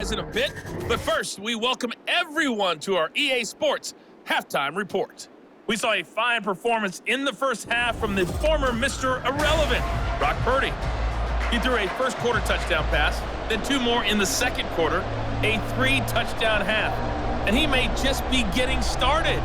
In a bit, but first we welcome everyone to our EA Sports Halftime Report. We saw a fine performance in the first half from the former Mr. Irrelevant, Brock Purdy. He threw a first quarter touchdown pass, then two more in the second quarter, a 3-touchdown half, and he may just be getting started.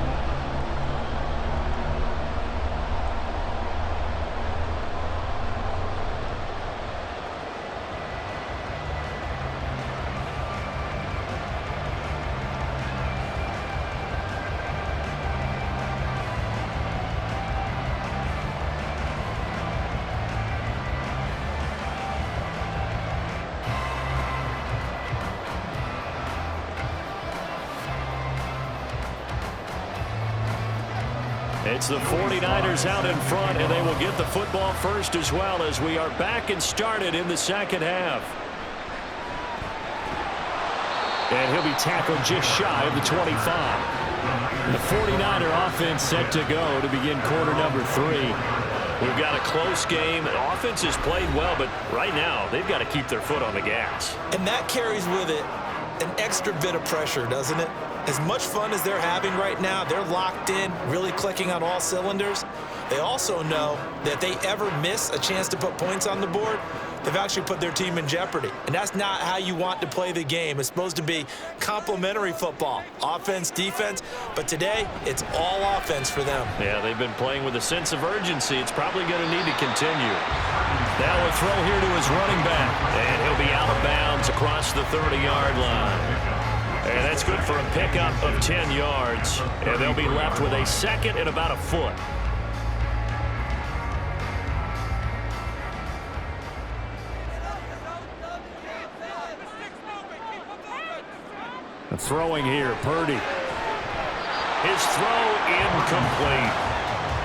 It's the 49ers out in front, and they will get the football first as well as we are back and started in the second half. And he'll be tackled just shy of the 25. The 49er offense set to go to begin quarter number 3. We've got a close game. The offense has played well, but right now they've got to keep their foot on the gas. And that carries with it an extra bit of pressure, doesn't it? As much fun as they're having right now, they're locked in, really clicking on all cylinders. They also know that if they ever miss a chance to put points on the board, they've actually put their team in jeopardy. And that's not how you want to play the game. It's supposed to be complementary football, offense, defense. But today, it's all offense for them. Yeah, they've been playing with a sense of urgency. It's probably going to need to continue. Now a throw here to his running back. And he'll be out of bounds across the 30-yard line. And that's good for a pickup of 10 yards. And they'll be left with a second and about a foot. Throwing here, Purdy. His throw incomplete.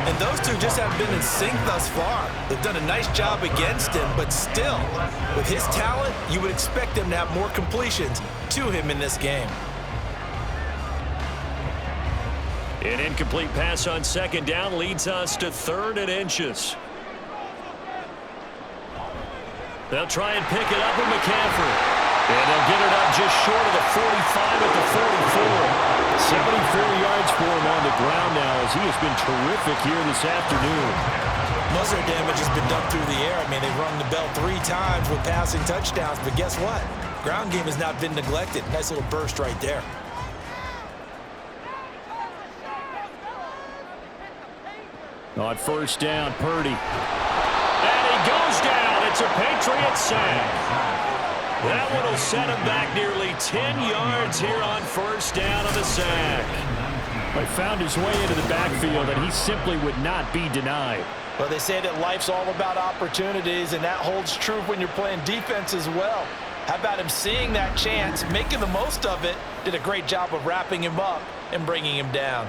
And those two just haven't been in sync thus far. They've done a nice job against him, but still, with his talent, you would expect them to have more completions to him in this game. An incomplete pass on second down leads us to 3rd and inches. They'll try and pick it up with McCaffrey. And they'll get it up just short of the 45 at the 44. 74 yards for him on the ground now as he has been terrific here this afternoon. Most of their damage has been done through the air. I mean, they've rung the bell 3 times with passing touchdowns, but guess what? Ground game has not been neglected. Nice little burst right there. On first down, Purdy. And he goes down. It's a Patriots sack. That one will set him back nearly 10 yards here on first down on the sack. He found his way into the backfield, and he simply would not be denied. Well, they say that life's all about opportunities, and that holds true when you're playing defense as well. How about him seeing that chance, making the most of it, did a great job of wrapping him up and bringing him down.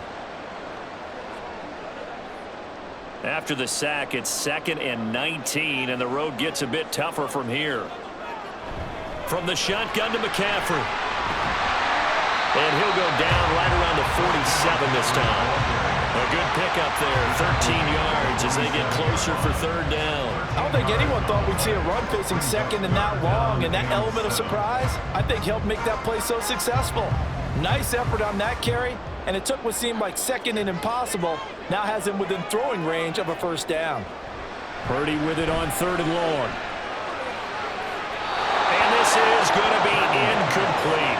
After the sack, it's 2nd and 19, and the road gets a bit tougher from here. From the shotgun to McCaffrey. And he'll go down right around the 47 this time. A good pickup there, 13 yards as they get closer for 3rd down. I don't think anyone thought we'd see a run facing second and that long, and that element of surprise, I think, helped make that play so successful. Nice effort on that carry, and it took what seemed like second and impossible, now has him within throwing range of a first down. Purdy with it on 3rd and long. And this is going to be incomplete.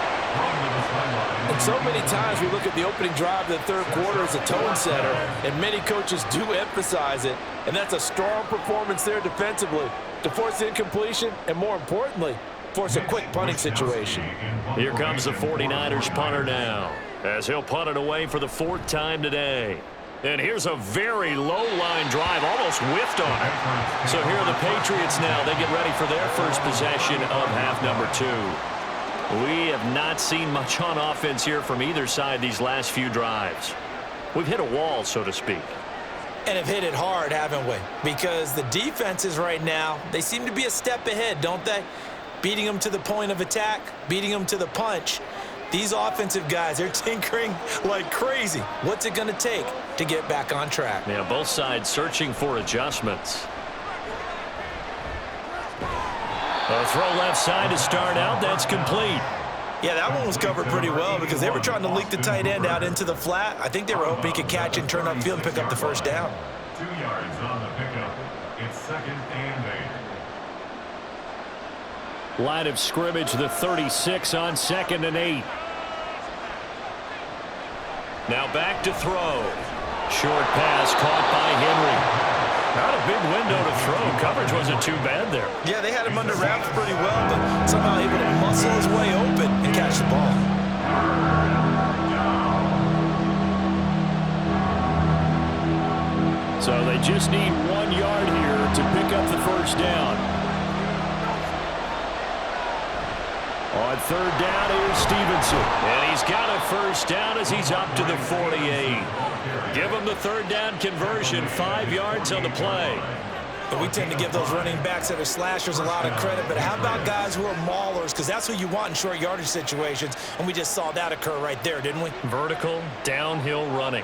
And so many times we look at the opening drive of the 3rd quarter as a tone setter, and many coaches do emphasize it, and that's a strong performance there defensively to force incompletion and, more importantly, force a quick punting situation. Here comes the 49ers punter now, as he'll punt it away for the 4th time today. And here's a very low-line drive, almost whiffed on it. So here are the Patriots now. They get ready for their first possession of half number 2. We have not seen much on offense here from either side these last few drives. We've hit a wall, so to speak. And have hit it hard, haven't we? Because the defenses right now, they seem to be a step ahead, don't they? Beating them to the point of attack, beating them to the punch. These offensive guys, they're tinkering like crazy. What's it going to take to get back on track? Yeah, both sides searching for adjustments. A throw left side to start out. That's complete. Yeah, that one was covered pretty well because they were trying to leak the tight end out into the flat. I think they were hoping he could catch and turn upfield and pick up the first down. 2 yards on the pickup. It's 2nd and 8. Line of scrimmage, the 36 on 2nd and 8. Now back to throw. Short pass caught by Henry. Not a big window to throw. Coverage wasn't too bad there. Yeah, they had him under wraps pretty well, but somehow able to muscle his way open and catch the ball. So they just need 1 yard here to pick up the first down. On 3rd down, here's Stevenson. And he's got a first down as he's up to the 48. Give him the 3rd down conversion, 5 yards on the play. And we tend to give those running backs that are slashers a lot of credit, but how about guys who are maulers? Because that's what you want in short yardage situations, and we just saw that occur right there, didn't we? Vertical, downhill running.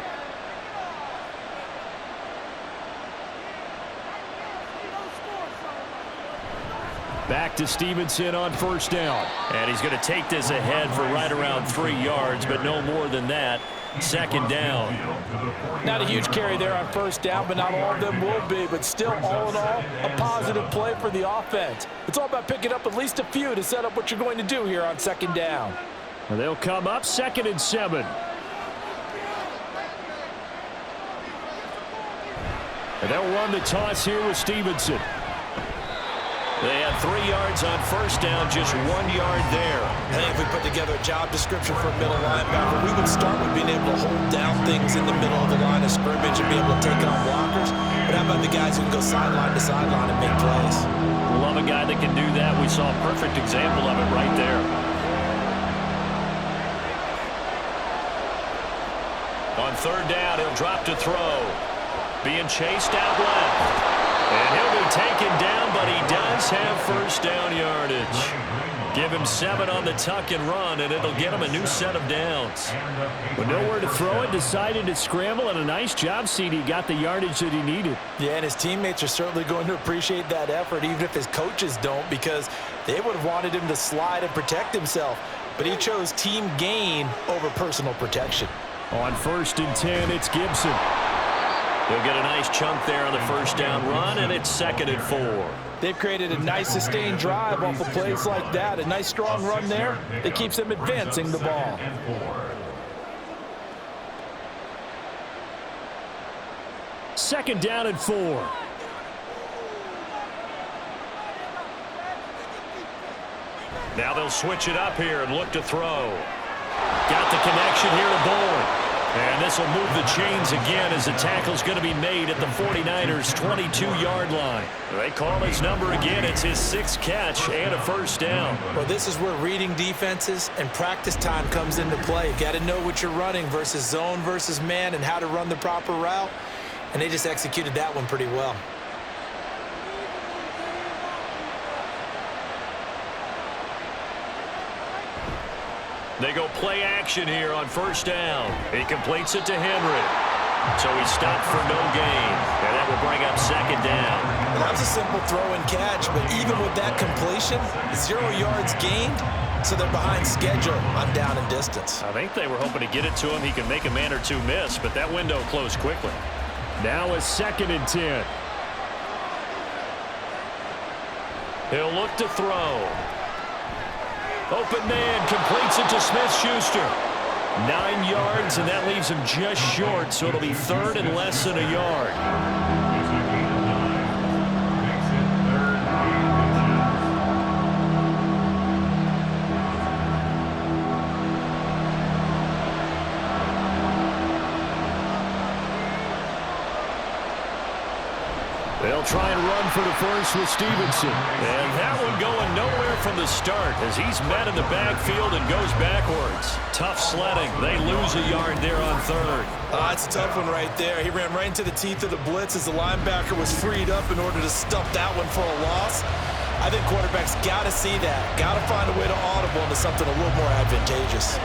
Back to Stevenson on 1st down. And he's going to take this ahead for right around 3 yards, but no more than that. 2nd down. Not a huge carry there on 1st down, but not all of them will be. But still, all in all, a positive play for the offense. It's all about picking up at least a few to set up what you're going to do here on 2nd down. And they'll come up 2nd and 7. And they'll run the toss here with Stevenson. They had 3 yards on 1st down, just 1 yard there. I think if we put together a job description for a middle linebacker, we would start with being able to hold down things in the middle of the line of scrimmage and be able to take on blockers. But how about the guys who can go sideline to sideline and make plays? Love a guy that can do that. We saw a perfect example of it right there. On 3rd down, he'll drop to throw. Being chased out left. And he'll be taken down, but he does have first down yardage. Give him 7 on the tuck and run, and it'll get him a new set of downs. With nowhere to throw it, decided to scramble, and a nice job, CD. Got the yardage that he needed. Yeah, and his teammates are certainly going to appreciate that effort, even if his coaches don't, because they would have wanted him to slide and protect himself. But he chose team gain over personal protection. On 1st and 10, it's Gibson. He'll get a nice chunk there on the first down run, and it's 2nd and 4. They've created a nice sustained drive off of plays like that. A nice strong run there that keeps them advancing the ball. Second down and 4. Now they'll switch it up here and look to throw. Got the connection here to Bourne. And this will move the chains again as the tackle's going to be made at the 49ers' 22-yard line. They call his number again. It's his 6th catch and a first down. Well, this is where reading defenses and practice time comes into play. You got to know what you're running versus zone versus man and how to run the proper route. And they just executed that one pretty well. They go play action here on first down. He completes it to Henry. So he's stopped for no gain. And that will bring up 2nd down. Well, that was a simple throw and catch, but even with that completion, 0 yards gained, so they're behind schedule on down and distance. I think they were hoping to get it to him. He can make a man or two miss, but that window closed quickly. Now it's 2nd and 10. He'll look to throw. Open man completes it to Smith-Schuster. 9 yards, and that leaves him just short, so it'll be 3rd and less than a yard. They'll try and run for the first with Stevenson. And that one going nowhere from the start as he's met in the backfield and goes backwards. Tough sledding. They lose a yard there on 3rd. It's a tough one right there. He ran right into the teeth of the blitz as the linebacker was freed up in order to stuff that one for a loss. I think quarterbacks got to see that. Got to find a way to audible into something a little more advantageous.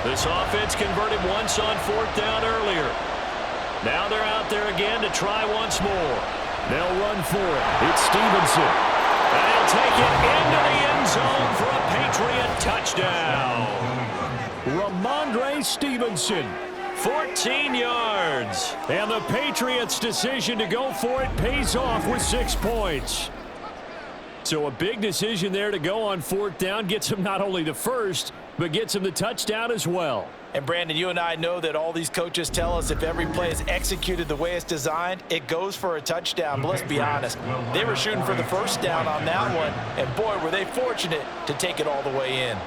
This offense converted once on 4th down earlier. Now they're out there again to try once more. They'll run for it. It's Stevenson. And he'll take it into the end zone for a Patriot touchdown. Stevenson. 14 yards. And the Patriots' decision to go for it pays off with 6 points. So a big decision there to go on 4th down. Gets him not only the first, but gets him the touchdown as well. And Brandon, you and I know that all these coaches tell us if every play is executed the way it's designed, it goes for a touchdown. But let's be honest, they were shooting for the first down on that one, and boy, were they fortunate to take it all the way in.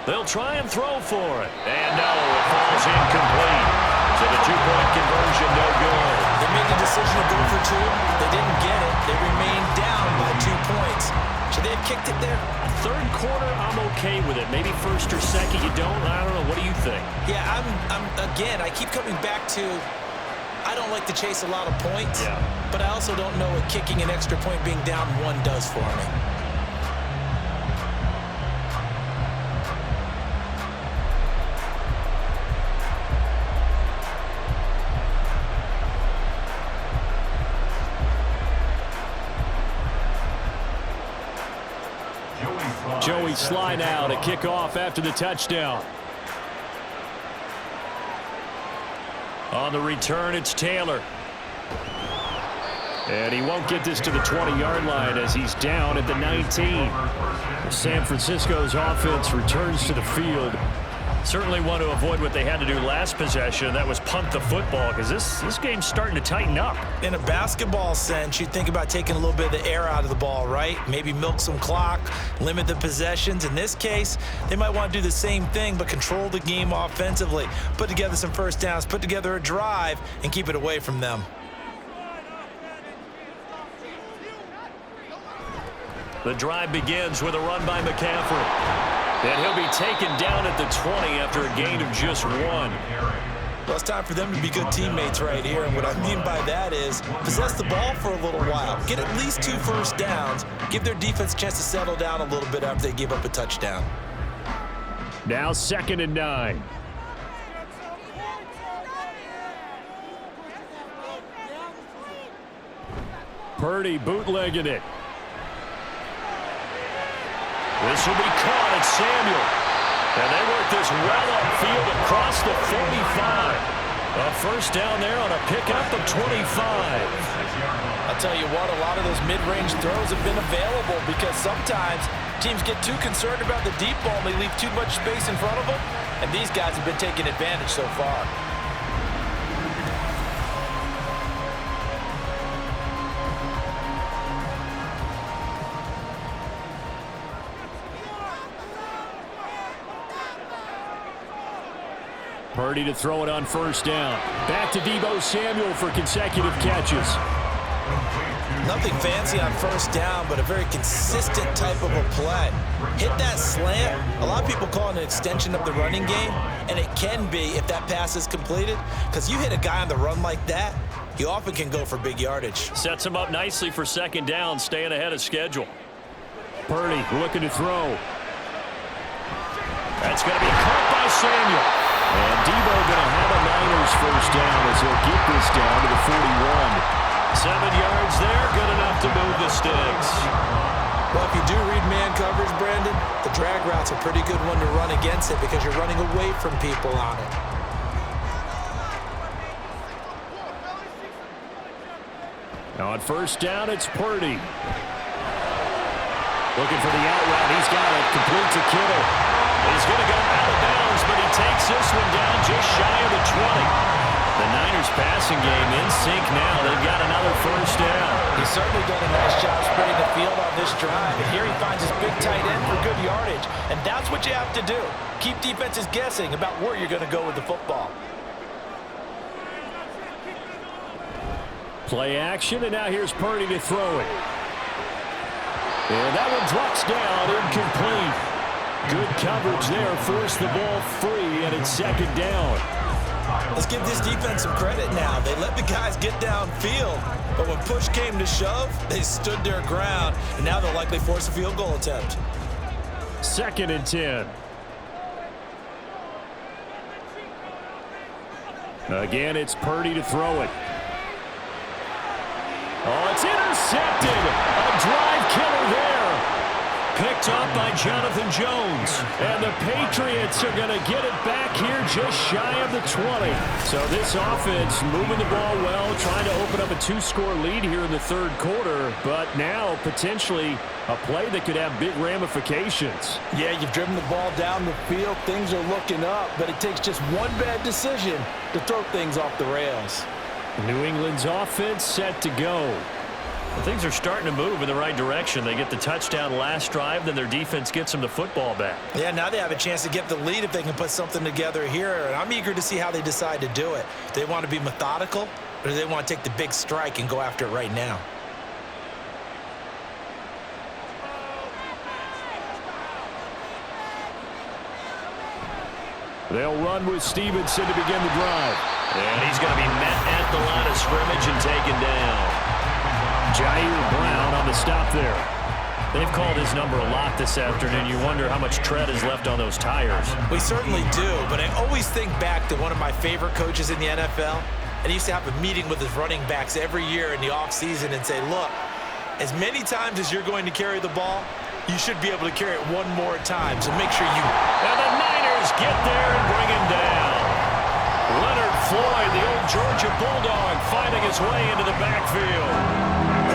They'll try and throw for it. And no, it falls incomplete. So the 2-point conversion, no good. They made the decision to go for 2. They didn't get it. They remained down by 2 points. Should they have kicked it there? Third quarter, I'm okay with it. Maybe first or second, you don't. I don't know. What do you think? Yeah, again, I keep coming back to I don't like to chase a lot of points, but I also don't know what kicking an extra point being down 1 does for me. Joey Sly now to kick off after the touchdown. On the return, it's Taylor. And he won't get this to the 20-yard line as he's down at the 19. San Francisco's offense returns to the field. Certainly want to avoid what they had to do last possession. That was punt the football, because this game's starting to tighten up. In a basketball sense, you think about taking a little bit of the air out of the ball, right? Maybe milk some clock, limit the possessions. In this case, they might want to do the same thing, but control the game offensively. Put together some first downs, put together a drive, and keep it away from them. The drive begins with a run by McCaffrey. And he'll be taken down at the 20 after a gain of just 1. Well, it's time for them to be good teammates right here. And what I mean by that is possess the ball for a little while. Get at least 2 first downs. Give their defense a chance to settle down a little bit after they give up a touchdown. Now 2nd and 9. Purdy bootlegging it. This will be caught at Samuel. And they work this well upfield across the 45. A first down there on a pickup of 25. I'll tell you what, a lot of those mid-range throws have been available because sometimes teams get too concerned about the deep ball and they leave too much space in front of them. And these guys have been taking advantage so far. Purdy to throw it on first down. Back to Deebo Samuel for consecutive catches. Nothing fancy on first down, but a very consistent type of a play. Hit that slant. A lot of people call it an extension of the running game, and it can be if that pass is completed, because you hit a guy on the run like that, you often can go for big yardage. Sets him up nicely for 2nd down, staying ahead of schedule. Purdy looking to throw. That's going to be caught by Samuel. And Deebo going to have a Niners first down as he'll get this down to the 41. 7 yards there, good enough to move the sticks. Well, if you do read man coverage, Brandon, the drag route's a pretty good one to run against it because you're running away from people on it. Now on first down, it's Purdy. Looking for the out route. He's got it. Complete to Kittle. He's going to go out of bounds, but he takes this one down just shy of the 20. The Niners passing game in sync now. They've got another first down. He's certainly done a nice job spreading the field on this drive. And here he finds his big tight end for good yardage. And that's what you have to do. Keep defenses guessing about where you're going to go with the football. Play action, and now here's Purdy to throw it. And that one drops down, incomplete. Good coverage there, forced the ball free, and it's 2nd down. Let's give this defense some credit now. They let the guys get downfield, but when push came to shove, they stood their ground, and now they'll likely force a field goal attempt. 2nd and 10. Again, it's Purdy to throw it. Oh, it's intercepted. A drive killer there. picked up by Jonathan Jones. And the Patriots are going to get it back here just shy of the 20. So this offense moving the ball well, trying to open up a 2-score lead here in the third quarter. But now potentially a play that could have big ramifications. Yeah, you've driven the ball down the field. Things are looking up, but it takes just one bad decision to throw things off the rails. New England's offense set to go. Well, things are starting to move in the right direction. They get the touchdown last drive, then their defense gets them the football back. Yeah, now they have a chance to get the lead if they can put something together here. And I'm eager to see how they decide to do it. Do they want to be methodical, or do they want to take the big strike and go after it right now? They'll run with Stevenson to begin the drive. And he's going to be met at the line of scrimmage and taken down. Jair Brown on the stop there. They've called his number a lot this afternoon. You wonder how much tread is left on those tires. We certainly do, but I always think back to one of my favorite coaches in the NFL, and he used to have a meeting with his running backs every year in the offseason and say, look, as many times as you're going to carry the ball, you should be able to carry it one more time, so make sure you... And the Niners get there and bring him down. Leonard Floyd, the old Georgia Bulldog, finding his way into the backfield.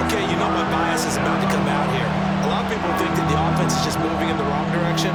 Okay, you know my bias is about to come out here. A lot of people think that the offense is just moving in the wrong direction.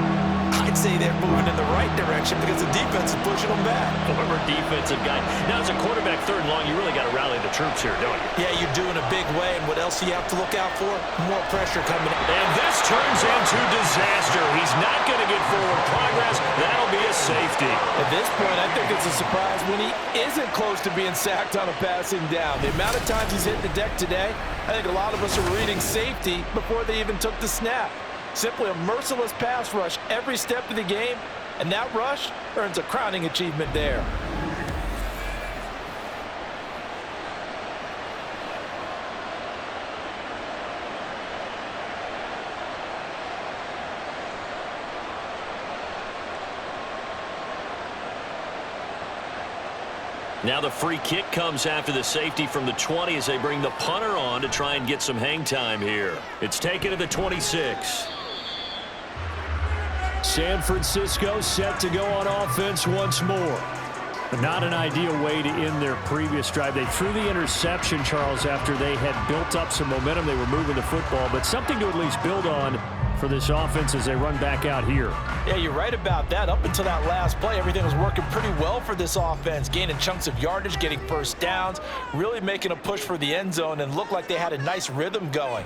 I'd say they're moving in the right direction because the defense is pushing them back. Former defensive guy. Now, as a quarterback, third and long, you really got to rally the troops here, don't you? Yeah, you're doing a big way, and what else do you have to look out for? More pressure coming in. And this turns into disaster. He's not going to get forward progress. That'll be a safety. At this point, I think it's a surprise when he isn't close to being sacked on a passing down. The amount of times he's hit the deck today, I think a lot of us are reading safety before they even took the snap. Simply a merciless pass rush every step of the game, and that rush earns a crowning achievement there. Now the free kick comes after the safety from the 20 as they bring the punter on to try and get some hang time here. It's taken to the 26. San Francisco set to go on offense once more. Not an ideal way to end their previous drive. They threw the interception, Charles, after they had built up some momentum. They were moving the football, but something to at least build on for this offense as they run back out here. Yeah, you're right about that. Up until that last play, everything was working pretty well for this offense, gaining chunks of yardage, getting first downs, really making a push for the end zone, and looked like they had a nice rhythm going.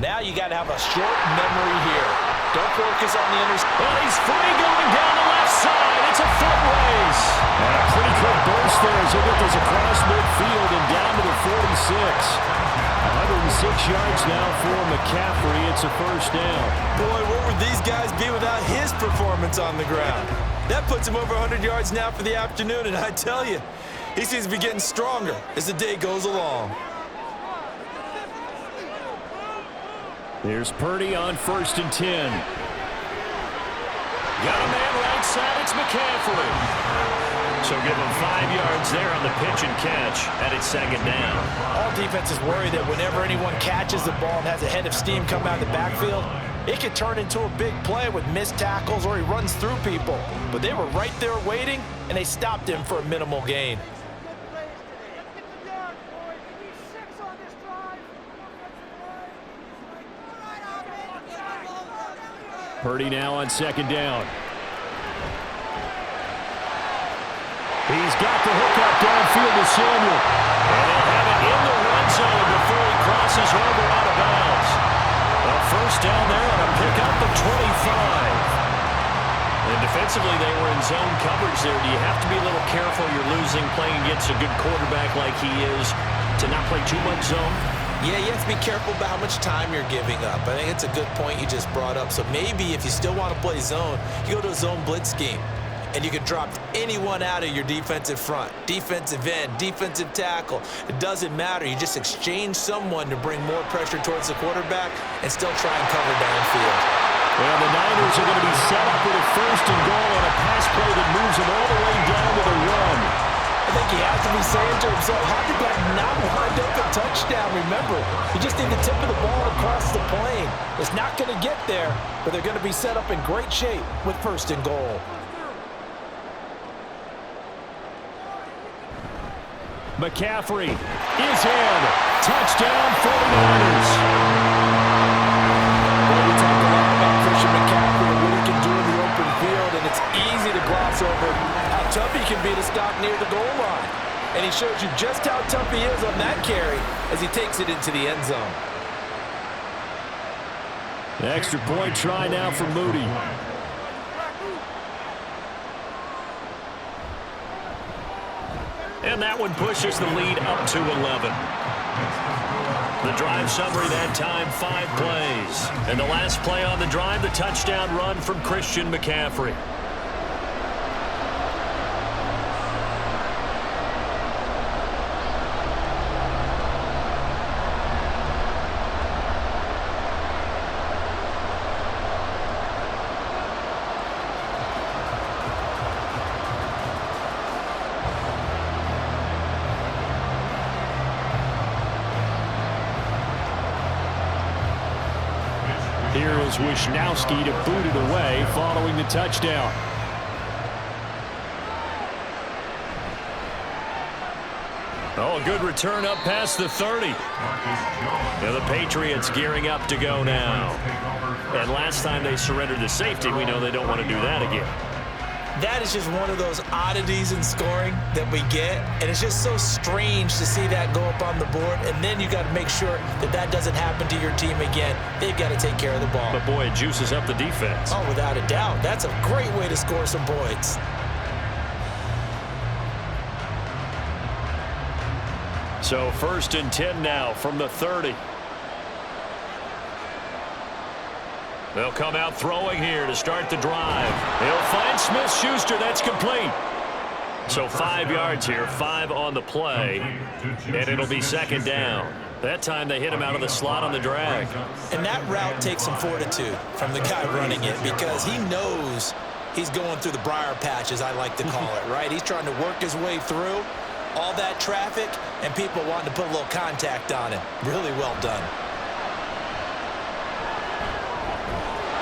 Now you got to have a short memory here. Don't focus on the interception. Well, he's free going down the left side. It's a foot race. And a pretty quick burst there as he gets this across midfield and down to the 46. 106 yards now for McCaffrey. It's a first down. Boy, what would these guys be without his performance on the ground? That puts him over 100 yards now for the afternoon, and I tell you, he seems to be getting stronger as the day goes along. Here's Purdy on 1st and 10. Got a man right side. It's McCaffrey. So give him 5 yards there on the pitch and catch, and it's 2nd down. All defenses worry that whenever anyone catches the ball and has a head of steam come out of the backfield, it could turn into a big play with missed tackles or he runs through people. But they were right there waiting, and they stopped him for a minimal gain. Purdy now on 2nd down. He's got the hook up downfield to Samuel. And they'll have it in the red zone before he crosses over out of bounds. A first down there on a pickup of 25. And defensively, they were in zone coverage there. Do you have to be a little careful? You're losing, playing against a good quarterback like he is, to not play too much zone? Yeah, you have to be careful about how much time you're giving up. I think it's a good point you just brought up. So maybe if you still want to play zone, you go to a zone blitz scheme. And you can drop anyone out of your defensive front, defensive end, defensive tackle. It doesn't matter. You just exchange someone to bring more pressure towards the quarterback and still try and cover downfield. Well, the Niners are going to be set up with a 1st and goal on a pass play that moves them all the way down to the run. I think he has to be saying to himself, how did that not wind up in touchdown. Remember, you just need the tip of the ball across the plane. It's not going to get there, but they're going to be set up in great shape with 1st and goal. McCaffrey is in. Touchdown, 49ers. Well, we talk a lot about Christian McCaffrey and what he can do in the open field, and it's easy to gloss over how tough he can be to stop near the goal line. And he shows you just how tough he is on that carry as he takes it into the end zone. The extra point try now for Moody. And that one pushes the lead up to 11. The drive summary that time, 5 plays. And the last play on the drive, the touchdown run from Christian McCaffrey. Here is Wisnowski to boot it away following the touchdown. Oh, a good return up past the 30. Now the Patriots gearing up to go now. And last time they surrendered to safety, we know they don't want to do that again. That is just one of those oddities in scoring that we get, and it's just so strange to see that go up on the board, and then you got to make sure that that doesn't happen to your team again. They've got to take care of the ball. But boy, it juices up the defense. Oh, without a doubt. That's a great way to score some points. So 1st and 10 now from the 30. They'll come out throwing here to start the drive. They'll find Smith-Schuster. That's complete. So 5 yards here, 5 on the play, and it'll be 2nd down. That time they hit him out of the slot on the drag. And that route takes some fortitude from the guy running it because he knows he's going through the briar patch, as I like to call it, right? He's trying to work his way through all that traffic and people wanting to put a little contact on him. Really well done.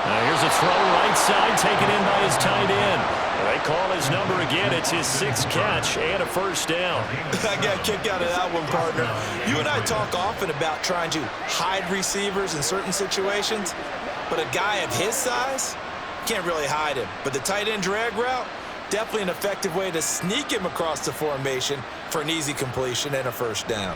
Here's a throw right side taken in by his tight end. They call his number again. It's his 6th catch and a 1st down. I got a kick out of that one, partner. You and I talk often about trying to hide receivers in certain situations, but a guy of his size can't really hide him. But the tight end drag route, definitely an effective way to sneak him across the formation for an easy completion and a 1st down.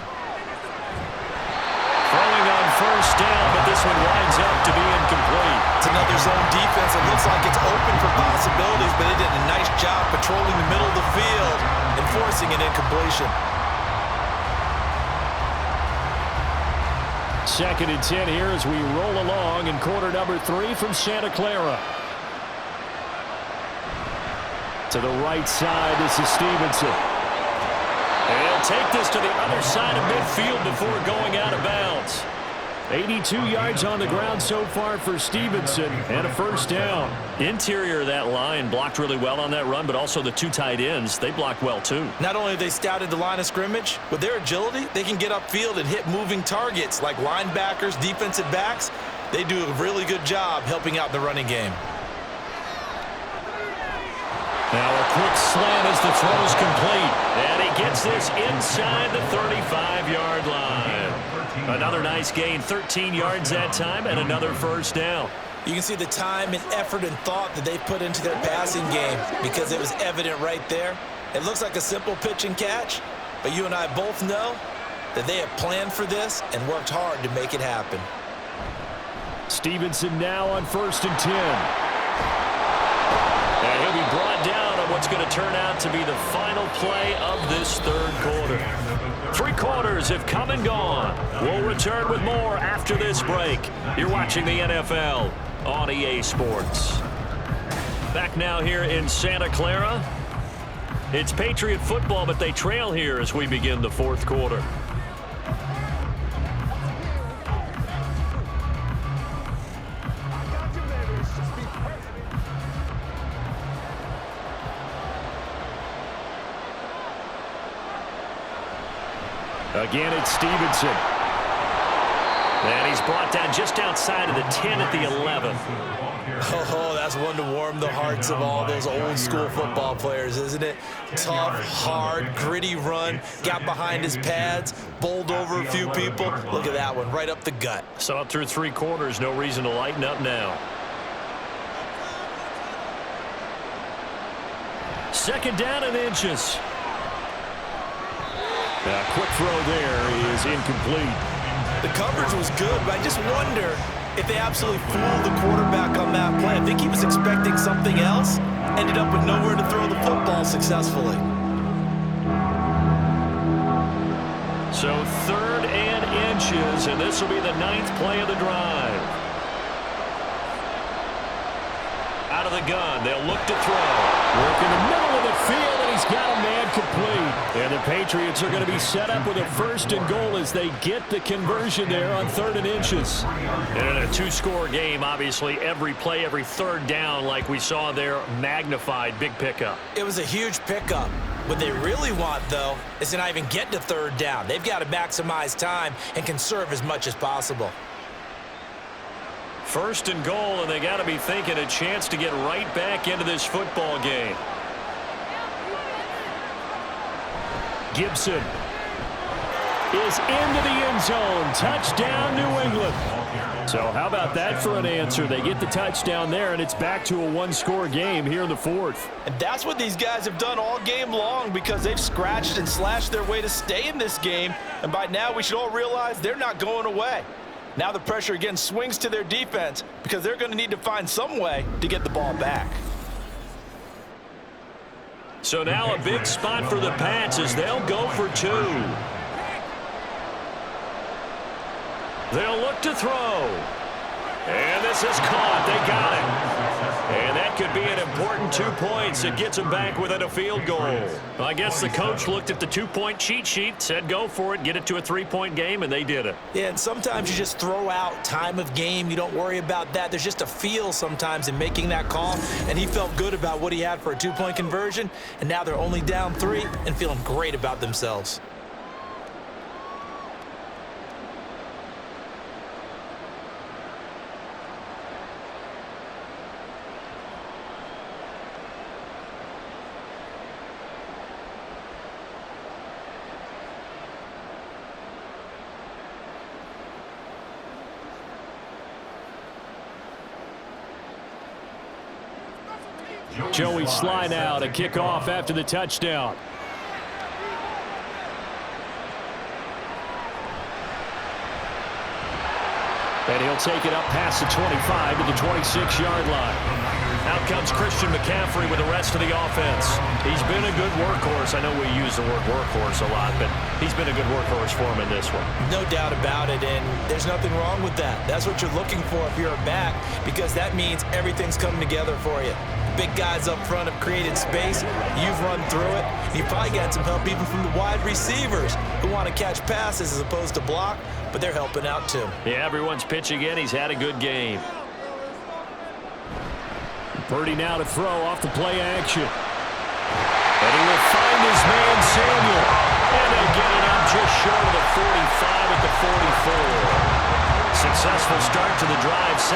Throwing on 1st down, but this one winds up to be incomplete. It's another zone defense. It looks like it's open for possibilities, but they did a nice job patrolling the middle of the field and forcing an incompletion. 2nd and 10 here as we roll along in quarter number 3 from Santa Clara. To the right side, this is Stevenson. And he'll take this to the other side of midfield before going out of bounds. 82 yards on the ground so far for Stevenson and a 1st down. Interior of that line blocked really well on that run, but also the 2 tight ends, they blocked well too. Not only have they scouted the line of scrimmage, with their agility, they can get upfield and hit moving targets like linebackers, defensive backs. They do a really good job helping out the running game. Now a quick slant as the throw's complete. And he gets this inside the 35-yard line. Another nice gain, 13 yards that time, and another 1st down. You can see the time and effort and thought that they put into their passing game because it was evident right there. It looks like a simple pitch and catch, but you and I both know that they have planned for this and worked hard to make it happen. Stevenson now on 1st and 10. And he'll be brought down on what's going to turn out to be the final play of this 3rd quarter. 3 quarters have come and gone. We'll return with more after this break. You're watching the NFL on EA Sports. Back now here in Santa Clara. It's Patriot football, but they trail here as we begin the 4th quarter. Again, it's Stevenson. And he's brought down just outside of the 10 at the 11. Oh, that's one to warm the hearts of all those old school football players, isn't it? Tough, hard, gritty run, got behind his pads, bowled over a few people. Look at that one, right up the gut. Saw it through 3 quarters, no reason to lighten up now. Second down and inches. A quick throw there is incomplete. The coverage was good, but I just wonder if they absolutely fooled the quarterback on that play. I think he was expecting something else, ended up with nowhere to throw the football successfully. So 3rd and inches, and this will be the 9th play of the drive. Out of the gun, they'll look to throw. Work in the middle of the field, and he's got a man complete. And the Patriots are going to be set up with a 1st and goal as they get the conversion there on 3rd and inches. And in a 2-score game, obviously, every play, every 3rd down, like we saw there, magnified, big pickup. It was a huge pickup. What they really want, though, is to not even get to 3rd down. They've got to maximize time and conserve as much as possible. 1st and goal, and they got to be thinking a chance to get right back into this football game. Gibson is into the end zone. Touchdown, New England. So how about that for an answer? They get the touchdown there, and it's back to a 1-score game here in the 4th. And that's what these guys have done all game long because they've scratched and slashed their way to stay in this game. And by now, we should all realize they're not going away. Now the pressure again swings to their defense because they're going to need to find some way to get the ball back. So now a big spot for the Pats as they'll go for 2. They'll look to throw. And this is caught. They got it. And that could be an important 2 points. It gets them back within a field goal. Well, I guess the coach looked at the 2-point cheat sheet, said go for it, get it to a 3-point game, and they did it. Yeah, and sometimes you just throw out time of game. You don't worry about that. There's just a feel sometimes in making that call, and he felt good about what he had for a 2-point conversion, and now they're only down 3 and feeling great about themselves. Joey slide out, a kickoff after the touchdown. And he'll take it up past the 25 to the 26-yard line. Out comes Christian McCaffrey with the rest of the offense. He's been a good workhorse. I know we use the word workhorse a lot, but he's been a good workhorse for him in this one. No doubt about it, and there's nothing wrong with that. That's what you're looking for if you're a back, because that means everything's coming together for you. Big guys up front have created space. You've run through it. You've probably got some help even from the wide receivers who want to catch passes as opposed to block, but they're helping out too. Yeah, everyone's pitching in. He's had a good game. Purdy now to throw off the play action. And he will find his man Samuel. And they get it up just short of the 45 at the 44. Successful start to the drive, 17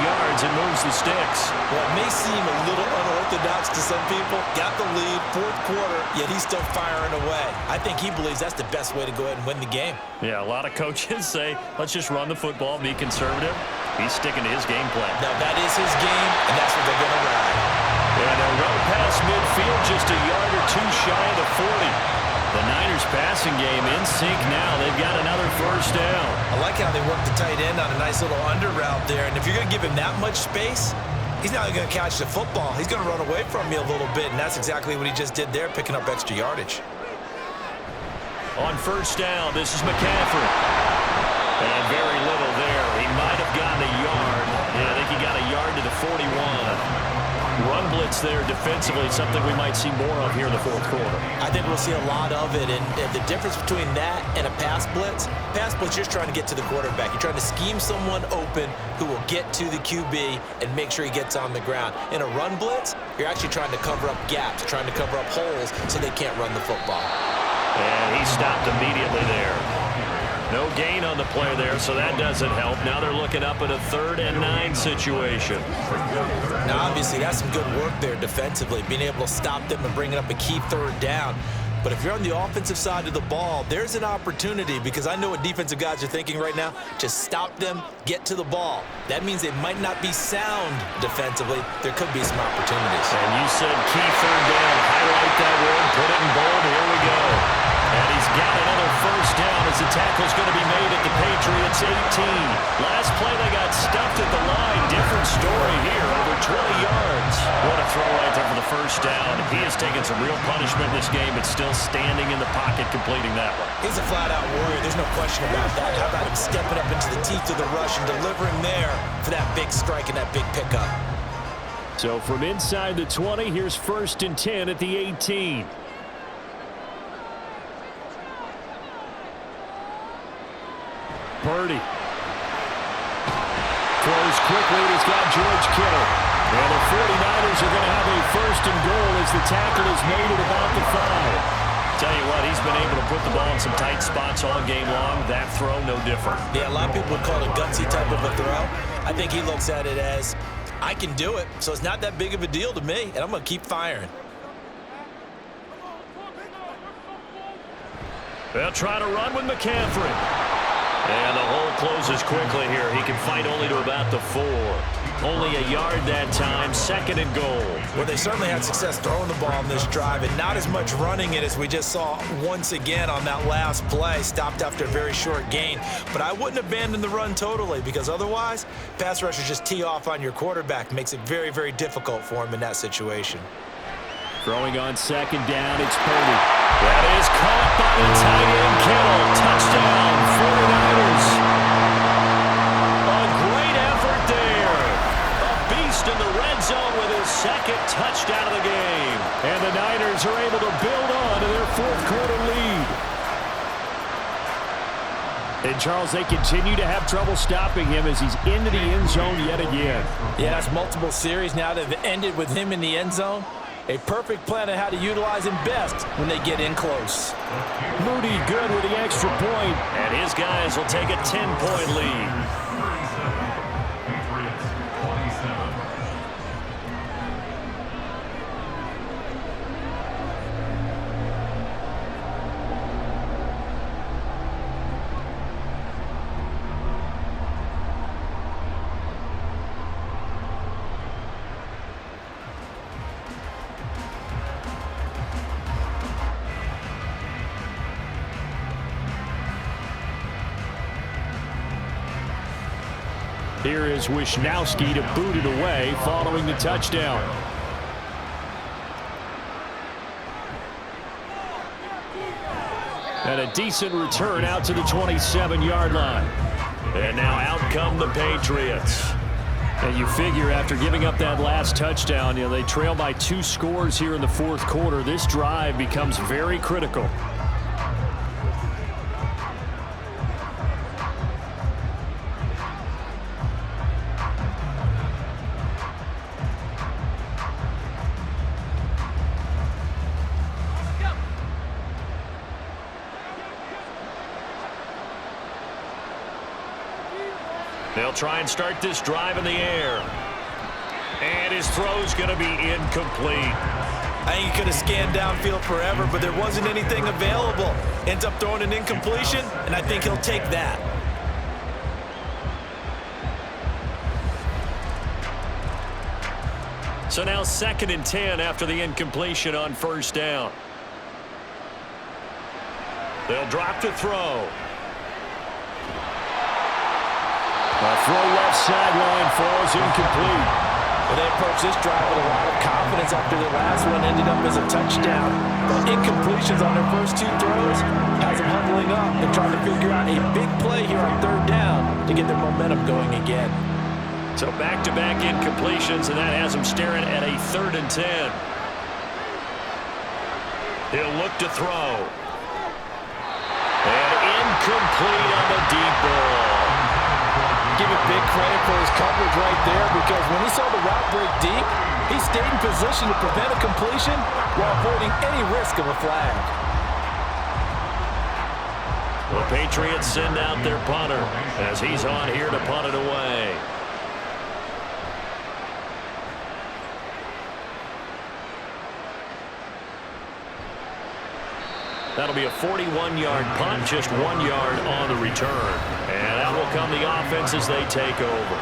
yards, and moves the sticks. Well, it may seem a little unorthodox to some people. Got the lead, 4th quarter, yet he's still firing away. I think he believes that's the best way to go ahead and win the game. Yeah, a lot of coaches say, let's just run the football, be conservative. He's sticking to his game plan. Now, that is his game, and that's what they're going to ride. And a run past midfield, just a yard or 2 shy of the 40. The Niners passing game in sync now. They've got another 1st down. I like how they work the tight end on a nice little under route there. And if you're going to give him that much space, he's not going to catch the football. He's going to run away from you a little bit, and that's exactly what he just did there, picking up extra yardage. On 1st down, this is McCaffrey. And very little there. He might have gotten a yard. Yeah, I think he got a yard to the 41. Run blitz there defensively, something we might see more of here in the 4th quarter. I think we'll see a lot of it, and the difference between that and a pass blitz, you're just trying to get to the quarterback. You're trying to scheme someone open who will get to the QB and make sure he gets on the ground. In a run blitz, you're actually trying to cover up gaps, trying to cover up holes so they can't run the football. And he stopped immediately there. No gain on the play there, so that doesn't help. Now they're looking up at a 3rd and 9 situation. Now, obviously, that's some good work there defensively, being able to stop them and bringing up a key 3rd down. But if you're on the offensive side of the ball, there's an opportunity, because I know what defensive guys are thinking right now. Just stop them, get to the ball. That means they might not be sound defensively. There could be some opportunities. And you said key 3rd down. Highlight that word, put it in bold. Here we go. And he's got another 1st down as the tackle's going to be made at the Patriots 18. Last play they got stuffed at the line. Different story here, over 20 yards. What a throw right there for the 1st down. He has taken some real punishment in this game, but still standing in the pocket completing that one. He's a flat-out warrior. There's no question about that. How about him stepping up into the teeth of the rush and delivering there for that big strike and that big pickup. So from inside the 20, here's 1st and 10 at the 18. Purdy throws quickly. He's got George Kittle. And the 49ers are going to have a 1st and goal as the tackle is made at about the 5. Tell you what, he's been able to put the ball in some tight spots all game long. That throw, no different. Yeah, a lot of people would call it a gutsy type of a throw. I think he looks at it as, I can do it, so it's not that big of a deal to me, and I'm going to keep firing. They'll try to run with McCaffrey. And the hole closes quickly here. He can fight only to about the 4. Only a yard that time, 2nd and goal. Well, they certainly had success throwing the ball on this drive, and not as much running it as we just saw once again on that last play. Stopped after a very short gain. But I wouldn't abandon the run totally, because otherwise, pass rushers just tee off on your quarterback. Makes it very, very difficult for him in that situation. Throwing on 2nd down, it's Purdy. That is caught by the tight end, Kittle. Touchdown, 49ers. A great effort there. A beast in the red zone with his 2nd touchdown of the game. And the Niners are able to build on to their 4th quarter lead. And, Charles, they continue to have trouble stopping him as he's into the end zone yet again. Yeah, that's multiple series now that have ended with him in the end zone. A perfect plan on how to utilize him best when they get in close. Moody good with the extra point. And his guys will take a 10-point lead. Patriots 27. Here is Wisnowski to boot it away following the touchdown. And a decent return out to the 27-yard line. And now out come the Patriots. And you figure after giving up that last touchdown, they trail by 2 scores here in the 4th quarter. This drive becomes very critical. They'll try and start this drive in the air. And his throw's going to be incomplete. I think he could have scanned downfield forever, but there wasn't anything available. Ends up throwing an incompletion, and I think he'll take that. So now 2nd and 10 after the incompletion on 1st down. They'll drop to throw. A throw left sideline falls incomplete. Well, they approach this drive with a lot of confidence after their last one ended up as a touchdown. But incompletions on their first 2 throws has them huddling up and trying to figure out a big play here on 3rd down to get their momentum going again. So back-to-back incompletions, and that has them staring at a 3rd and 10. He'll look to throw. And incomplete on the deep ball. Give it big credit for his coverage right there, because when he saw the route break deep, he stayed in position to prevent a completion while avoiding any risk of a flag. The Patriots send out their punter as he's on here to punt it away. That'll be a 41-yard punt, just 1 yard on the return. And that will come the offense as they take over.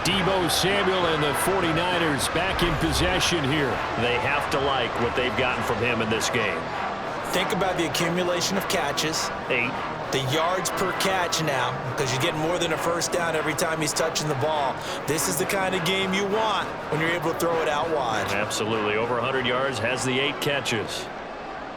Deebo Samuel and the 49ers back in possession here. They have to like what they've gotten from him in this game. Think about the accumulation of catches. 8. The yards per catch now, because you're getting more than a first down every time he's touching the ball. This is the kind of game you want when you're able to throw it out wide. Absolutely. Over 100 yards, has the 8 catches.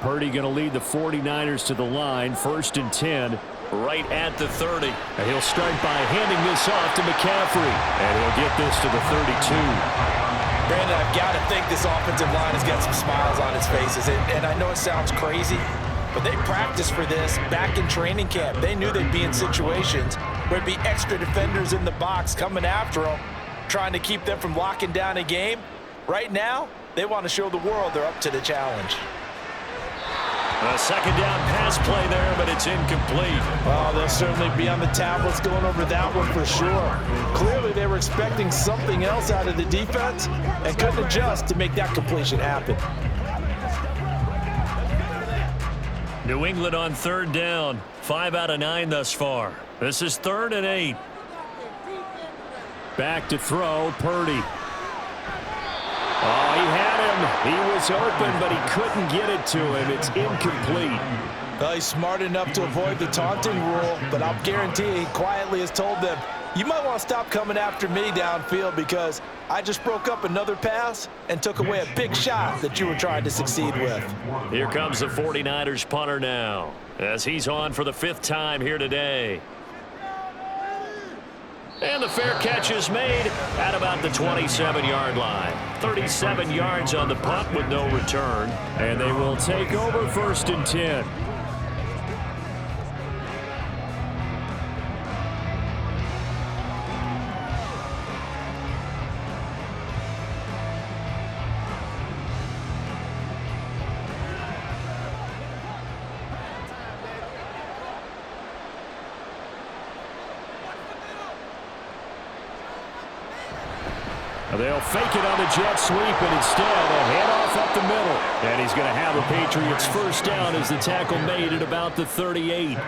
Purdy going to lead the 49ers to the line, 1st and 10. Right at the 30. And he'll start by handing this off to McCaffrey. And he'll get this to the 32. Brandon, I've got to think this offensive line has got some smiles on its faces. And I know it sounds crazy, but they practiced for this back in training camp. They knew they'd be in situations where there'd be extra defenders in the box coming after them, trying to keep them from locking down a game. Right now, they want to show the world they're up to the challenge. A second down pass play there, but it's incomplete. Oh, they'll certainly be on the tablets going over that one for sure. Clearly, they were expecting something else out of the defense and couldn't adjust to make that completion happen. New England on 3rd down. 5 out of 9 thus far. This is 3rd and 8. Back to throw, Purdy. Oh, he had him. He was open, but he couldn't get it to him. It's incomplete. Well, he's smart enough to avoid the taunting rule, but I'll guarantee he quietly has told them, you might want to stop coming after me downfield because I just broke up another pass and took away a big shot that you were trying to succeed with. Here comes the 49ers punter now as he's on for the 5th time here today. And the fair catch is made at about the 27-yard line. 37 yards on the punt with no return. And they will take over 1st and 10. They'll fake it on the jet sweep, and instead a handoff up the middle. And he's going to have a Patriots 1st down as the tackle made at about the 38.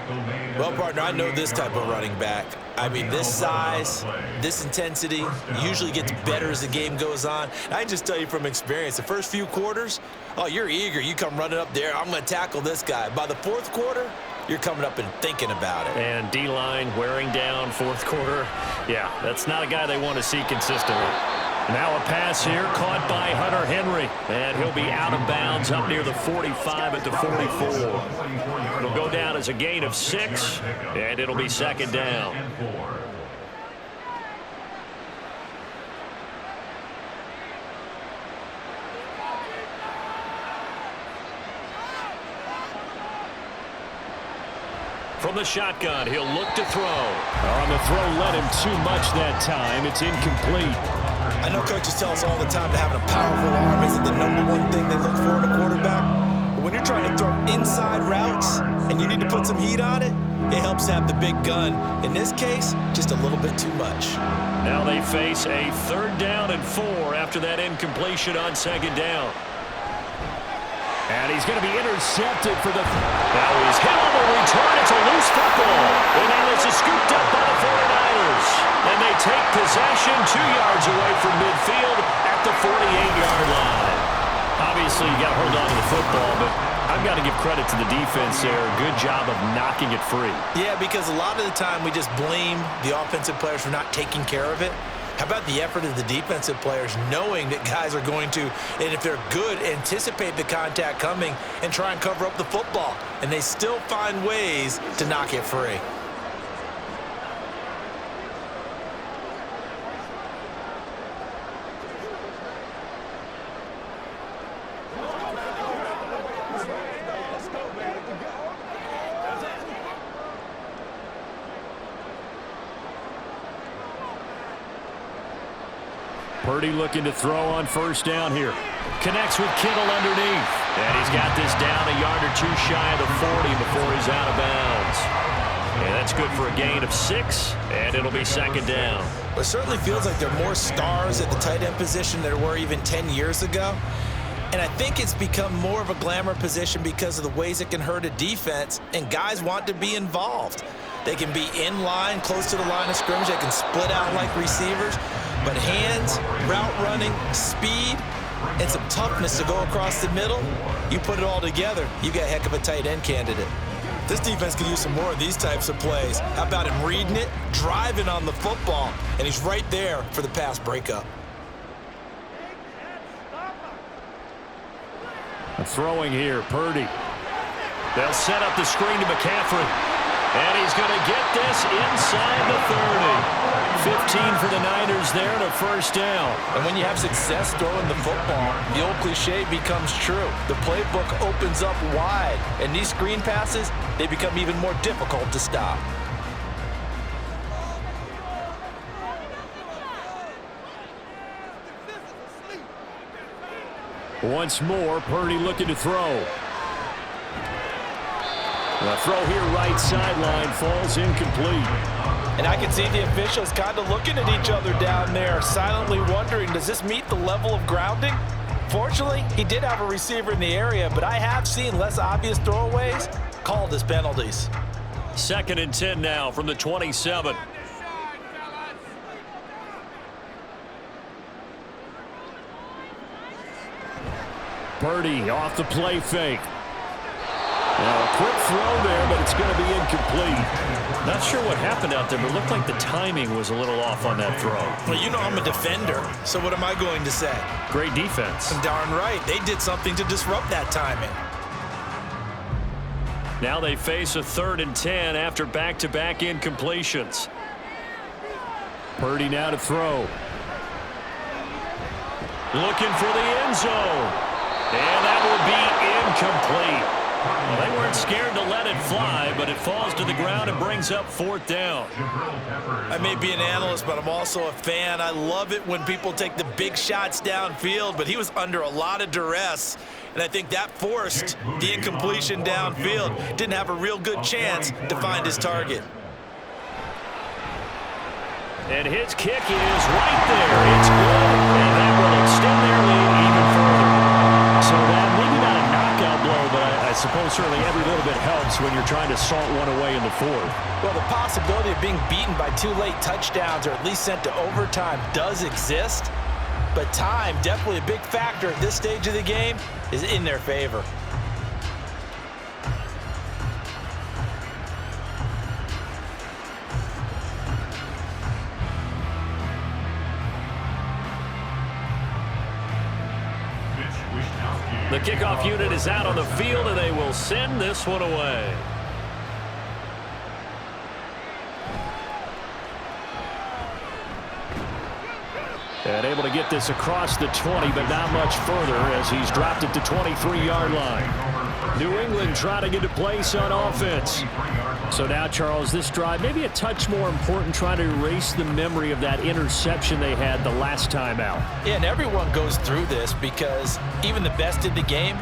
Well, partner, I know this type of running back. I mean, this size, this intensity usually gets better as the game goes on. And I just tell you from experience, the first few quarters, oh, you're eager. You come running up there, I'm going to tackle this guy. By the 4th quarter, you're coming up and thinking about it. And D-line wearing down 4th quarter. Yeah, that's not a guy they want to see consistently. Now a pass here caught by Hunter Henry. And he'll be out of bounds up near the 45 at the 44. It'll go down as a gain of 6, and it'll be 2nd down. From the shotgun, he'll look to throw. On the throw led him too much that time. It's incomplete. I know coaches tell us all the time that having a powerful arm isn't the #1 thing they look for in a quarterback. But when you're trying to throw inside routes and you need to put some heat on it, it helps to have the big gun. In this case, just a little bit too much. Now they face a 3rd down and 4 after that incompletion on 2nd down. And he's going to be intercepted for the... Now he's hit on the return. It's a loose football. And now this is scooped up by the 49ers. And they take possession 2 yards away from midfield at the 48-yard line. Obviously, you got to hold on to the football, but I've got to give credit to the defense there. Good job of knocking it free. Yeah, because a lot of the time we just blame the offensive players for not taking care of it. How about the effort of the defensive players knowing that guys are going to, and if they're good, anticipate the contact coming and try and cover up the football. And they still find ways to knock it free. Purdy looking to throw on 1st down here. Connects with Kittle underneath. And he's got this down a yard or 2 shy of the 40 before he's out of bounds. And that's good for a gain of 6, and it'll be second down. It certainly feels like there are more stars at the tight end position than there were even 10 years ago. And I think it's become more of a glamour position because of the ways it can hurt a defense, and guys want to be involved. They can be in line, close to the line of scrimmage. They can split out like receivers. But hands, route running, speed, and some toughness to go across the middle, you put it all together, you got a heck of a tight end candidate. This defense could use some more of these types of plays. How about him reading it, driving on the football, and he's right there for the pass breakup. Throwing here, Purdy. They'll set up the screen to McCaffrey. And he's going to get this inside the 30. 15 for the Niners there and a first down. And when you have success throwing the football, the old cliche becomes true. The playbook opens up wide, and these screen passes, they become even more difficult to stop. Once more, Purdy looking to throw. The throw here right sideline falls incomplete. And I can see the officials kind of looking at each other down there, silently wondering, does this meet the level of grounding? Fortunately, he did have a receiver in the area, but I have seen less obvious throwaways called as penalties. 2nd and 10 now from the 27. Purdy off the play fake. Now a quick throw there, but it's going to be incomplete. Not sure what happened out there, but it looked like the timing was a little off on that throw. Well, you know I'm a defender, so what am I going to say? Great defense. Darn right. They did something to disrupt that timing. Now they face a 3rd and 10 after back-to-back incompletions. Purdy now to throw. Looking for the end zone. And that will be incomplete. Well, they weren't scared to let it fly, but it falls to the ground and brings up 4th down. I may be an analyst, but I'm also a fan. I love it when people take the big shots downfield, but he was under a lot of duress, and I think that forced the incompletion downfield. Didn't have a real good chance to find his target. And his kick is right there. It's good, and that will extend their lead even further. So that maybe not a knockout blow, but I suppose certainly every little bit helps when you're trying to salt one away in the 4th. Well, the possibility of being beaten by 2 late touchdowns or at least sent to overtime does exist, but time, definitely a big factor at this stage of the game, is in their favor. The kickoff unit is out on the field, and they will send this one away. And able to get this across the 20, but not much further as he's dropped it to 23-yard line. New England trying to get a place on offense. So now, Charles, this drive maybe a touch more important, trying to erase the memory of that interception they had the last time out. Yeah, and everyone goes through this because even the best in the game,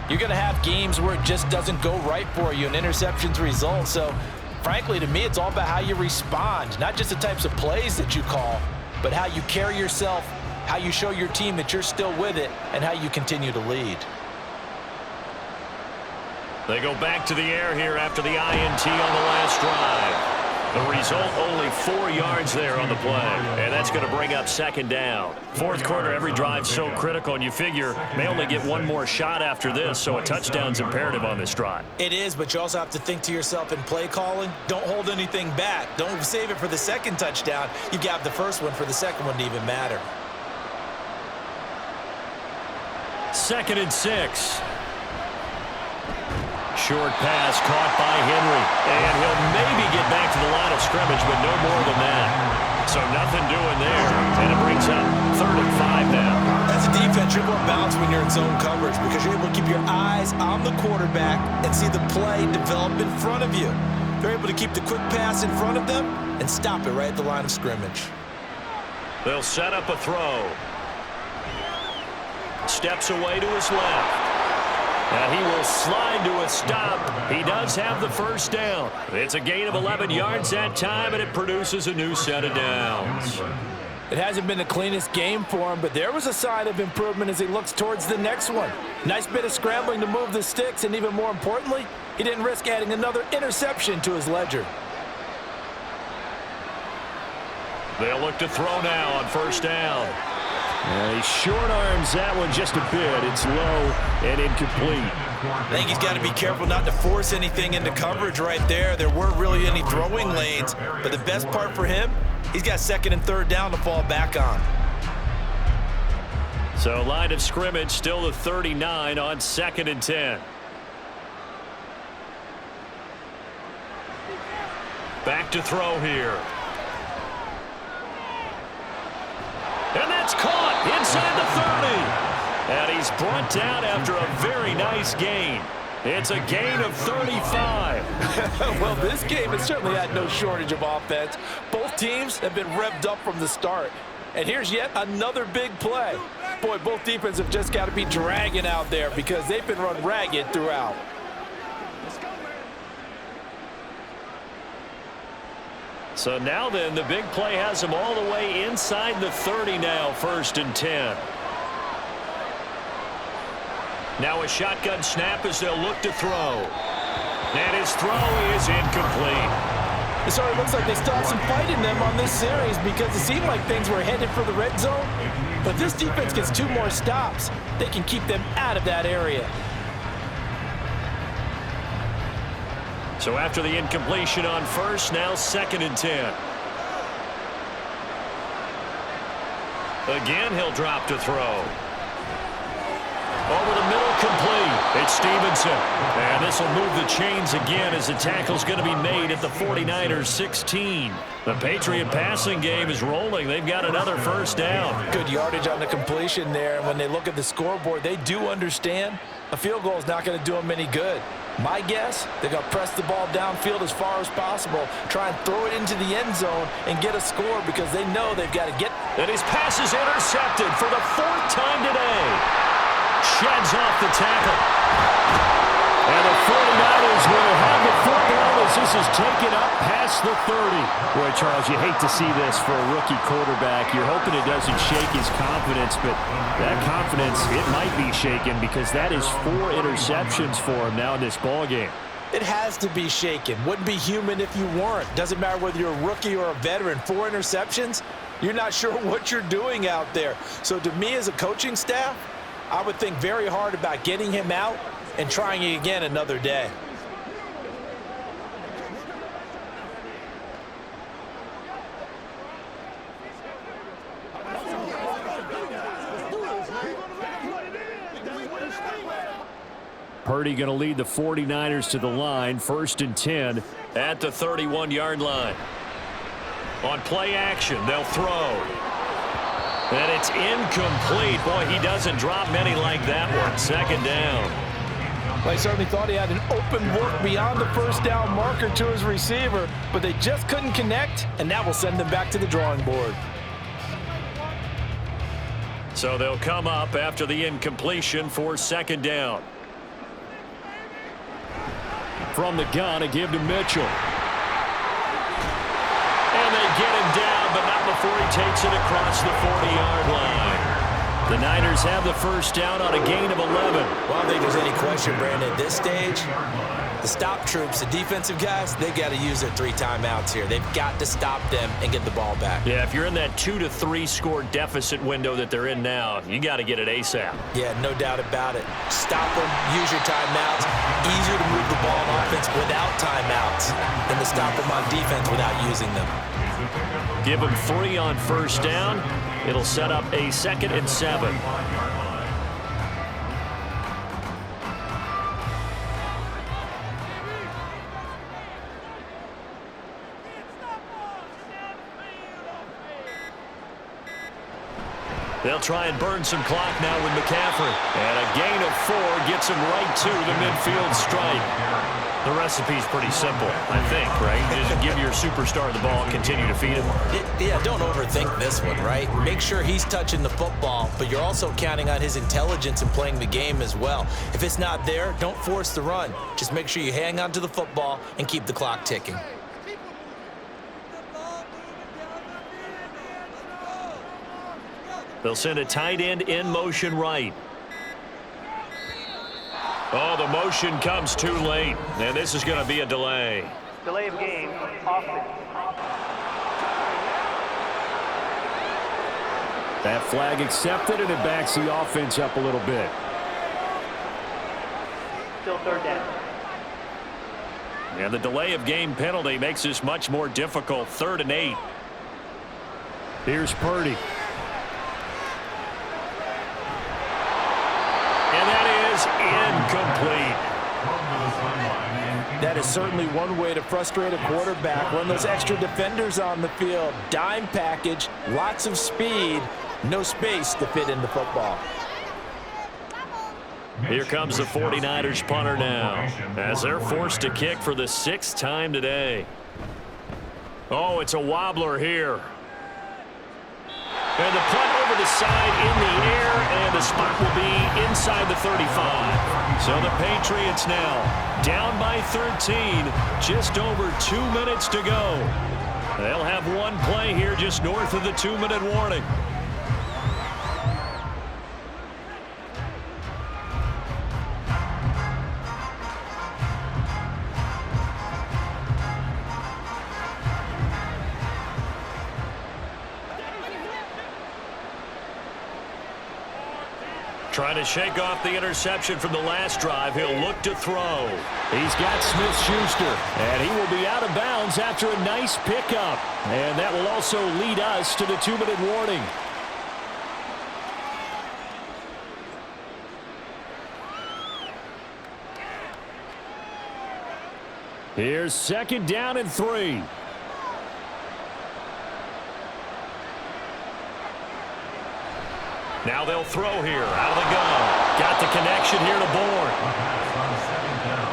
you're going to have games where it just doesn't go right for you and interceptions result. So, frankly, to me, it's all about how you respond, not just the types of plays that you call, but how you carry yourself, how you show your team that you're still with it, and how you continue to lead. They go back to the air here after the INT on the last drive. The result, only 4 yards there on the play. And that's going to bring up 2nd down. 4th quarter, every drive so critical, and you figure they only get one more shot after this, so a touchdown's imperative on this drive. It is, but you also have to think to yourself in play calling, don't hold anything back. Don't save it for the 2nd touchdown. You got the first one for the 2nd one to even matter. 2nd and 6. Short pass caught by Henry. And he'll maybe get back to the line of scrimmage, but no more than that. So nothing doing there. And it brings up 3rd and 5 now. As a defense, you're more balanced when you're in zone coverage because you're able to keep your eyes on the quarterback and see the play develop in front of you. They're able to keep the quick pass in front of them and stop it right at the line of scrimmage. They'll set up a throw. Steps away to his left. And he will slide to a stop. He does have the first down. It's a gain of 11 yards that time, and it produces a new set of downs. It hasn't been the cleanest game for him, but there was a sign of improvement as he looks towards the next one. Nice bit of scrambling to move the sticks, and even more importantly, he didn't risk adding another interception to his ledger. They'll look to throw now on first down. And he short arms that one just a bit. It's low and incomplete. I think he's got to be careful not to force anything into coverage right there. There weren't really any throwing lanes, but the best part for him, he's got second and third down to fall back on. So line of scrimmage still the 39 on 2nd and 10. Back to throw here. And that's caught inside the 30. And he's brought down after a very nice gain. It's a gain of 35. Well, this game has certainly had no shortage of offense. Both teams have been revved up from the start. And here's yet another big play. Boy, both defenses have just got to be dragging out there because they've been run ragged throughout. So now then, the big play has him all the way inside the 30 now, 1st and 10. Now a shotgun snap as they'll look to throw. And his throw is incomplete. It sort of looks like they still have some fight in them on this series because it seemed like things were headed for the red zone. But this defense gets 2 more stops. They can keep them out of that area. So after the incompletion on first, now 2nd and 10. Again, he'll drop to throw. Over the middle, complete. It's Stevenson. And this will move the chains again as the tackle's going to be made at the 49ers 16. The Patriot passing game is rolling. They've got another first down. Good yardage on the completion there. And when they look at the scoreboard, they do understand a field goal is not going to do them any good. My guess, they're going to press the ball downfield as far as possible, try and throw it into the end zone and get a score because they know they've got to get. And his pass is intercepted for the 4th time today. Sheds off the tackle. And the 49ers will have the football as this is taken up past the 30. Boy, Charles, you hate to see this for a rookie quarterback. You're hoping it doesn't shake his confidence, but that confidence, it might be shaken because that is 4 interceptions for him now in this ballgame. It has to be shaken. Wouldn't be human if you weren't. Doesn't matter whether you're a rookie or a veteran. 4 interceptions, you're not sure what you're doing out there. So to me as a coaching staff, I would think very hard about getting him out and trying it again another day. Purdy going to lead the 49ers to the line, 1st and 10. At the 31-yard line. On play action, they'll throw. And it's incomplete. Boy, he doesn't drop many like that one. 2nd down. Well, I certainly thought he had an open look beyond the first down marker to his receiver, but they just couldn't connect, and that will send them back to the drawing board. So they'll come up after the incompletion for 2nd down. From the gun, a give to Mitchell. And they get him down, but not before he takes it across the 40-yard line. The Niners have the first down on a gain of 11. Well, I don't think there's any question, Brandon, at this stage, the stop troops, the defensive guys, they got to use their 3 timeouts here. They've got to stop them and get the ball back. Yeah, if you're in that 2 to 3 score deficit window that they're in now, you got to get it ASAP. Yeah, no doubt about it. Stop them, use your timeouts. Easier to move the ball on offense without timeouts than to stop them on defense without using them. Give them 3 on first down. It'll set up a 2nd and 7. They'll try and burn some clock now with McCaffrey. And a gain of 4 gets him right to the midfield stripe. The recipe's pretty simple, I think, right? Just give your superstar the ball, continue to feed him. Yeah, don't overthink this one, right? Make sure he's touching the football, but you're also counting on his intelligence in playing the game as well. If it's not there, don't force the run. Just make sure you hang on to the football and keep the clock ticking. They'll send a tight end in motion right. Oh, the motion comes too late, and this is going to be a delay. Delay of game, offense. That flag accepted, and it backs the offense up a little bit. Still third down. And the delay of game penalty makes this much more difficult. 3rd and 8. Here's Purdy. And that is incomplete. That is certainly one way to frustrate a quarterback. Run those extra defenders on the field. Dime package, lots of speed, no space to fit in the football. Here comes the 49ers punter now, as they're forced to kick for the 6th time today. Oh, it's a wobbler here. And the punt over the side in the air, and the spot will be inside the 35. So the Patriots now down by 13, just over 2 minutes to go. They'll have one play here just north of the 2-minute warning. Trying to shake off the interception from the last drive. He'll look to throw. He's got Smith-Schuster, and he will be out of bounds after a nice pickup. And that will also lead us to the 2-minute warning. Here's 2nd down and 3. Now they'll throw here out of the gun. Got the connection here to Bourne. Pass on 2nd down.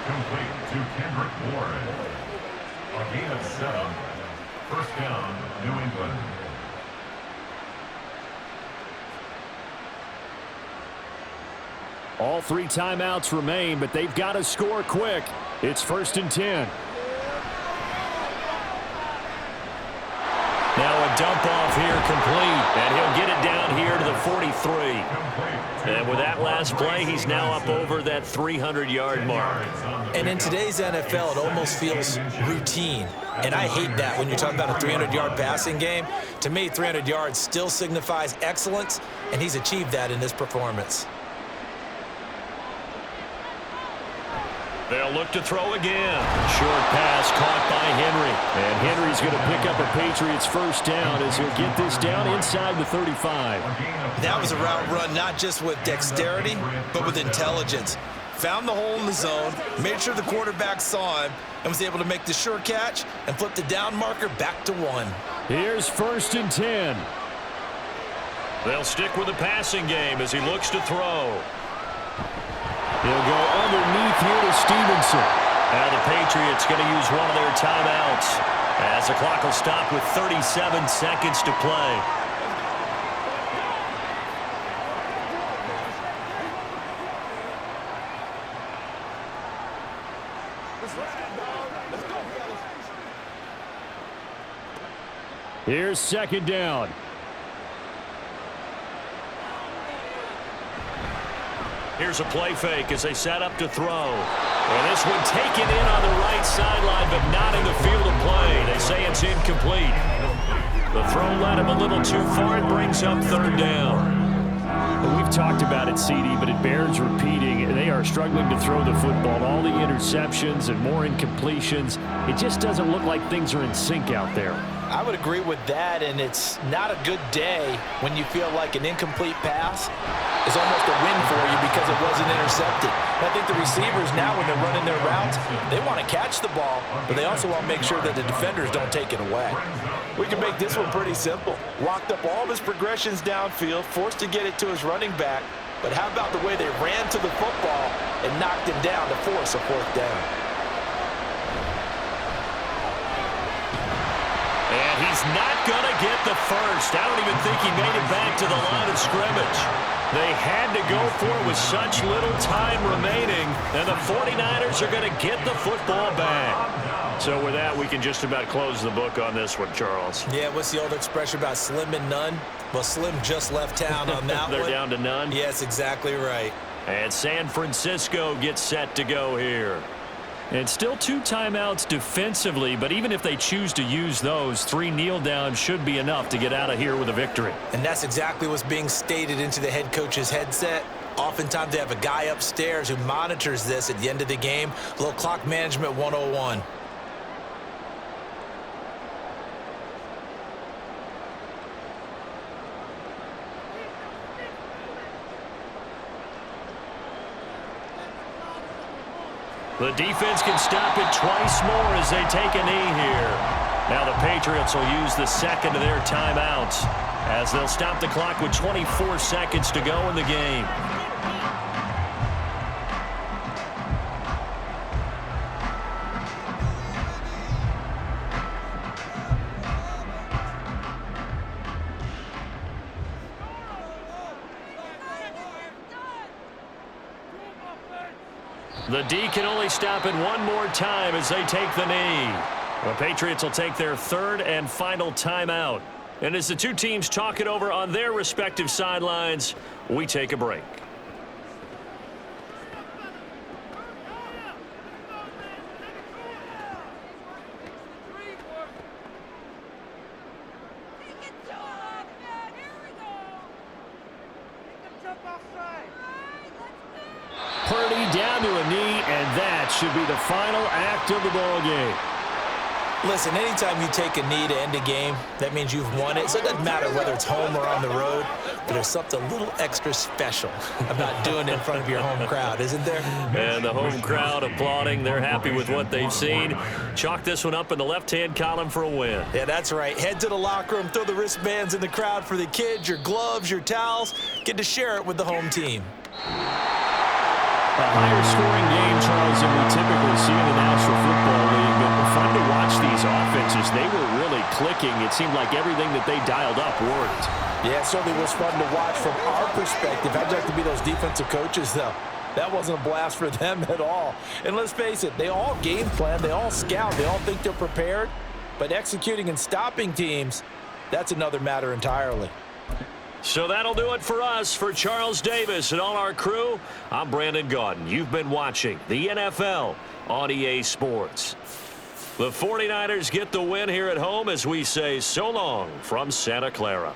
Complete to Kendrick Bourne. A gain of 7. 1st down, New England. All 3 timeouts remain, but they've got to score quick. It's 1st and 10. Now a dump off here complete, and he'll get it down here to the 43. And with that last play, he's now up over that 300-yard mark. And in today's NFL, it almost feels routine. And I hate that when you're talking about a 300-yard passing game. To me, 300 yards still signifies excellence, and he's achieved that in this performance. They'll look to throw again. Short pass caught by Henry. And Henry's going to pick up a Patriots 1st down as he'll get this down inside the 35. That was a route run not just with dexterity, but with intelligence. Found the hole in the zone, made sure the quarterback saw him, and was able to make the sure catch and flip the down marker back to 1. Here's 1st and 10. They'll stick with the passing game as he looks to throw. He'll go underneath here to Stevenson. Now the Patriots going to use one of their timeouts as the clock will stop with 37 seconds to play. Here's 2nd down. Here's a play fake as they set up to throw. And this one taken in on the right sideline, but not in the field of play. They say it's incomplete. The throw led him a little too far. It brings up 3rd down. We've we've talked about it, CD, but it bears repeating. They are struggling to throw the football. All the interceptions and more incompletions. It just doesn't look like things are in sync out there. I would agree with that, and it's not a good day when you feel like an incomplete pass is almost a win for you because it wasn't intercepted. I think the receivers now, when they're running their routes, they want to catch the ball, but they also want to make sure that the defenders don't take it away. We can make this one pretty simple. Locked up all of his progressions downfield, forced to get it to his running back, but how about the way they ran to the football and knocked him down to force a fourth down? And he's not going to get the first. I don't even think he made it back to the line of scrimmage. They had to go for it with such little time remaining, and the 49ers are going to get the football back. So with that, we can just about close the book on this one, Charles. Yeah, what's the old expression about slim and none? Well, Slim just left town on that They're one. down to none? Yes, exactly right. And San Francisco gets set to go here. And still 2 timeouts defensively, but even if they choose to use those, 3 kneel downs should be enough to get out of here with a victory. And that's exactly what's being stated into the head coach's headset. Oftentimes they have a guy upstairs who monitors this at the end of the game. A little clock management 101. The defense can stop it twice more as they take a knee here. Now the Patriots will use the second of their timeouts as they'll stop the clock with 24 seconds to go in the game. The D can only stop it one more time as they take the knee. The Patriots will take their 3rd and final timeout. And as the 2 teams talk it over on their respective sidelines, we take a break. Purdy down to a knee, and that should be the final act of the ball game. Listen, anytime you take a knee to end a game, that means you've won it. So it doesn't matter whether it's home or on the road, but there's something a little extra special about doing it in front of your home crowd, isn't there? And the home crowd applauding. They're happy with what they've seen. Chalk this one up in the left-hand column for a win. Yeah, that's right. Head to the locker room, throw the wristbands in the crowd for the kids, your gloves, your towels. Get to share it with the home team. A higher scoring game, Charles, than we typically see in the National Football League. But fun to watch these offenses. They were really clicking. It seemed like everything that they dialed up worked. Yeah, it certainly was fun to watch from our perspective. I'd like to be those defensive coaches, though. That wasn't a blast for them at all. And let's face it, they all game plan, they all scout, they all think they're prepared. But executing and stopping teams, that's another matter entirely. So that'll do it for us. For Charles Davis and all our crew, I'm Brandon Gaudin. You've been watching the NFL on EA Sports. The 49ers get the win here at home as we say so long from Santa Clara.